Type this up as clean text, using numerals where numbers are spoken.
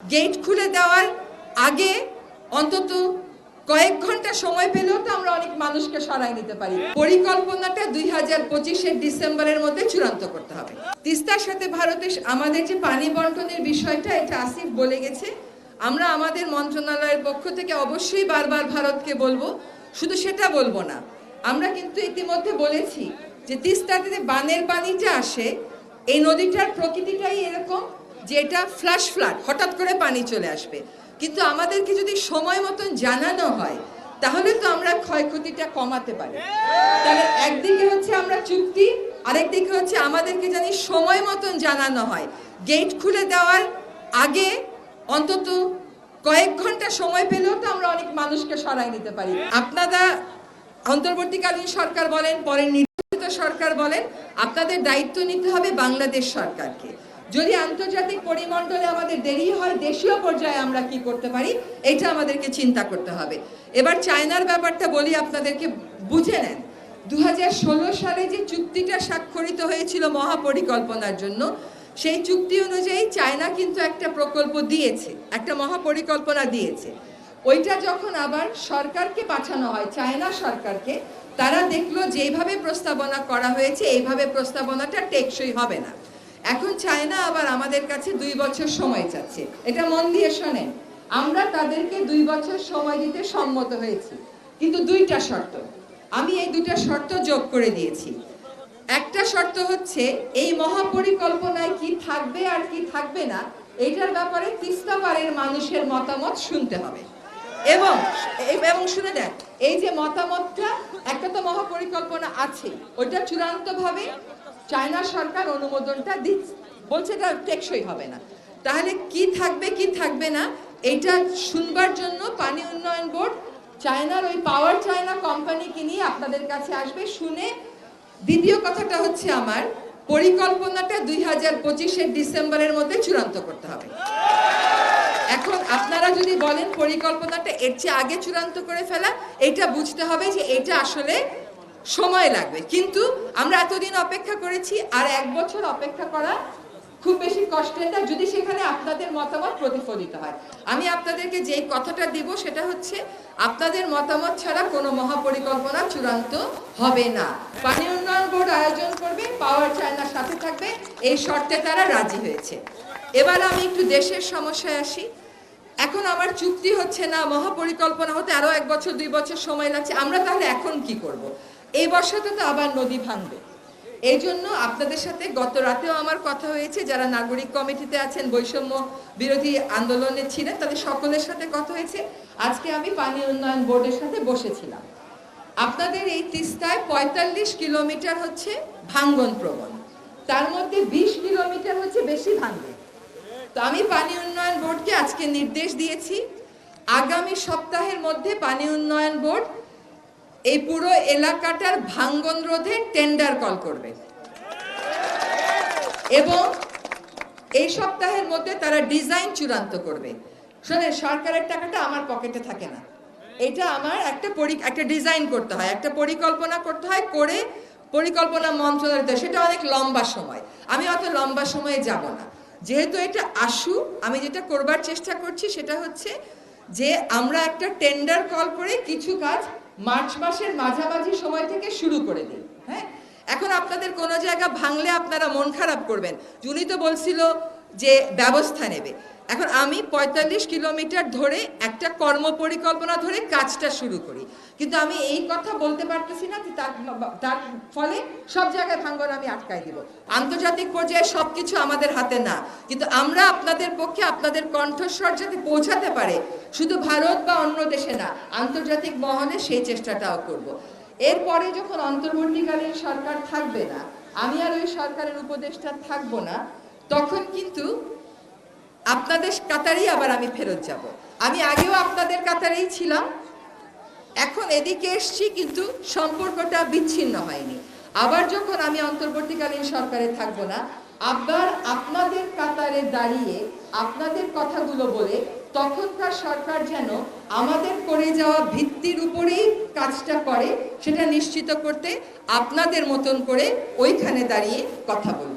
Gate খুলে দেওয়ার আগে অন্তত কয়েক ঘন্টা সময় পেলেও তো আমরা অনেক মানুষকে সরাই নিতে পারি। পরিকল্পনাটা 2025-এর ডিসেম্বরের মধ্যে চূড়ান্ত করতে হবে। তিস্তার সাথে ভারতের আমাদের যে পানি বন্টনের বিষয়টা, এটা আসিফ বলে গেছে। আমরা আমাদের মন্ত্রণালয়ের পক্ষ থেকে অবশ্যই বারবার ভারতকে বলবো, শুধু সেটা বলবো না, আমরা কিন্তু ইতিমধ্যে বলেছি যে তিস্তাতে বানের পানিটা আসে, এই নদীটার প্রকৃতিটাই এরকম যে এটা ফ্ল্যাশ ফ্লাড, হঠাৎ করে পানি চলে আসবে। কিন্তু আমাদেরকে যদি সময় মতন জানানো হয় তাহলে তো আমরা ক্ষয়ক্ষতিটা কমাতে পারি। তাহলে একদিকে হচ্ছে আমরা চুক্তি, আরেকদিকে হচ্ছে আমাদেরকে জানি সময় মতন জানানো হয়। গেট খুলে দেওয়ার আগে অন্তত কয়েক ঘন্টা সময় পেলেও তো আমরা অনেক মানুষকে সরাই নিতে পারি। আপনারা অন্তর্বর্তীকালীন সরকার বলেন, পরে নির্বাচিত সরকার বলেন, আপনাদের দায়িত্ব নিতে হবে বাংলাদেশ সরকারকে। যদি আন্তর্জাতিক পরিমণ্ডলে আমাদের দেরি হয়, দেশীয় পর্যায়ে আমরা কি করতে পারি, এটা আমাদেরকে চিন্তা করতে হবে। এবার চায়নার ব্যাপারটা বলি আপনাদেরকে, বুঝে নেন। 2016 সালে যে চুক্তিটা স্বাক্ষরিত হয়েছিল মহাপরিকল্পনার জন্য, সেই চুক্তি অনুযায়ী চায়না কিন্তু একটা প্রকল্প দিয়েছে, একটা মহাপরিকল্পনা দিয়েছে। ওইটা যখন আবার সরকারকে পাঠানো হয়, চায়না সরকারকে, তারা দেখলো যেভাবে প্রস্তাবনা করা হয়েছে এইভাবে প্রস্তাবনাটা টেকসই হবে না। এখন চায়না আবার আমাদের কাছে 2 বছর সময় চাচ্ছে। এটা মন দিয়ে শোনেন, আমরা তাদেরকে 2 বছর সময় দিতে সম্মত হয়েছি, কিন্তু 2টা শর্ত। আমি এই 2টা শর্ত যোগ করে দিয়েছি। একটা শর্ত হচ্ছে এই মহাপরিকল্পনায় কি থাকবে আর কি থাকবে না এইটার ব্যাপারে তিস্তা পাড়ের মানুষের মতামত শুনতে হবে। এবং শুনে দেন, এই যে মতামতটা, একটা তো মহাপরিকল্পনা আছে, ওইটা চূড়ান্তভাবে চায়না সরকার অনুমোদনটা দিচ্ছে, বলছে এটা টেকসই হবে না। তাহলে কি থাকবে কি থাকবে না এটা শুনবার জন্য পানি উন্নয়ন বোর্ড চায়নার ওই পাওয়ার চায়না কোম্পানিকে নিয়ে আপনাদের কাছে আসবে, শুনে। দ্বিতীয় কথাটা হচ্ছে আমার পরিকল্পনাটা 2025-এর ডিসেম্বরের মধ্যে চূড়ান্ত করতে হবে। এখন আপনারা যদি বলেন পরিকল্পনাটা এর চেয়ে আগে চূড়ান্ত করে ফেলা, এটা বুঝতে হবে যে এটা আসলে সময় লাগবে। কিন্তু আমরা এতদিন অপেক্ষা করেছি, আর 1 বছর অপেক্ষা করা খুব বেশি কষ্টের না, যদি সেখানে আপনাদের মতামত প্রতিফলিত হয়। আমি আপনাদেরকে যেই কথাটা দিব সেটা হচ্ছে, আপনাদের মতামত ছাড়া কোনো মহাপরিকল্পনা চূড়ান্ত হবে না। পানি উন্নয়ন বোর্ড আয়োজন করবে, পাওয়ার চায়নার সাথে থাকবে, এই শর্তে তারা রাজি হয়েছে। এবার আমি একটু দেশের সমস্যায় আসি। এখন আমার চুক্তি হচ্ছে না, মহাপরিকল্পনা হতে আরো 1 বছর 2 বছর সময় লাগছে। আমরা তাহলে এখন কি করব? এই বর্ষাতে তো আবার নদী ভাঙবে। এই জন্য আপনাদের সাথে গত রাতেও আমার কথা হয়েছে, যারা নাগরিক কমিটিতে আছেন, বৈষম্য বিরোধী আন্দোলনে ছিলেন, তাদের সকলের সাথে কথা হয়েছে। আজকে আমি পানি উন্নয়ন বোর্ডের সাথে বসেছিলাম। আপনাদের এই তিস্তায় 45 কিলোমিটার হচ্ছে ভাঙ্গন প্রবণ, তার মধ্যে 20 কিলোমিটার হচ্ছে বেশি ভাঙবে। তো আমি পানি উন্নয়ন বোর্ডকে আজকে নির্দেশ দিয়েছি, আগামী সপ্তাহের মধ্যে পানি উন্নয়ন বোর্ড এই পুরো এলাকাটার ভাঙ্গন রোধে টেন্ডার কল করবে, এবং এই সপ্তাহের মধ্যে তারা ডিজাইন চূড়ান্ত করবে। শোনেন, সরকারের টাকাটা আমার পকেটে থাকে না, এটা আমার একটা ডিজাইন করতে হয়, একটা পরিকল্পনা করতে হয়, করে পরিকল্পনা মন্ত্রণালয়, সেটা অনেক লম্বা সময়। আমি অত লম্বা সময়ে যাব না। যেহেতু এটা আশু, আমি যেটা করবার চেষ্টা করছি সেটা হচ্ছে যে আমরা একটা টেন্ডার কল করে কিছু কাজ মার্চ মাসের মাঝামাঝি সময় থেকে শুরু করে দিই। হ্যাঁ, এখন আপনাদের কোনো জায়গা ভাঙলে আপনারা মন খারাপ করবেন, উনি তো বলছিল যে ব্যবস্থা নেবে। এখন আমি 45 কিলোমিটার ধরে একটা কর্ম পরিকল্পনা ধরে কাজটা শুরু করি, কিন্তু আমি এই কথা বলতে পারতেছি না যে তার ফলে সব জায়গায় ভাঙন আমি আটকাই দিব। আন্তর্জাতিক পর্যায়ে সবকিছু আমাদের হাতে না, কিন্তু আমরা আপনাদের পক্ষে আপনাদের কণ্ঠস্বর যাতে পৌঁছাতে পারে, শুধু ভারত বা অন্য দেশে না, আন্তর্জাতিক মহলে সেই চেষ্টাটাও করব। এরপরে যখন অন্তর্বর্তীকালীন সরকার থাকবে না, আমি আর ওই সরকারের উপদেষ্টা থাকবো না, তখন কিন্তু আপনাদের কাতারেই আবার আমি ফেরত যাব। আমি আগেও আপনাদের কাতারেই ছিলাম, এখন এদিকে এসছি, কিন্তু সম্পর্কটা বিচ্ছিন্ন হয়নি। আবার যখন আমি অন্তর্বর্তীকালীন সরকারে থাকবো না, আবার আপনাদের কাতারে দাঁড়িয়ে আপনাদের কথাগুলো বলে তখনকার সরকার যেন আমাদের করে যাওয়া ভিত্তির উপরেই কাজটা করে, সেটা নিশ্চিত করতে আপনাদের মতন করে ওইখানে দাঁড়িয়ে কথা বলবো।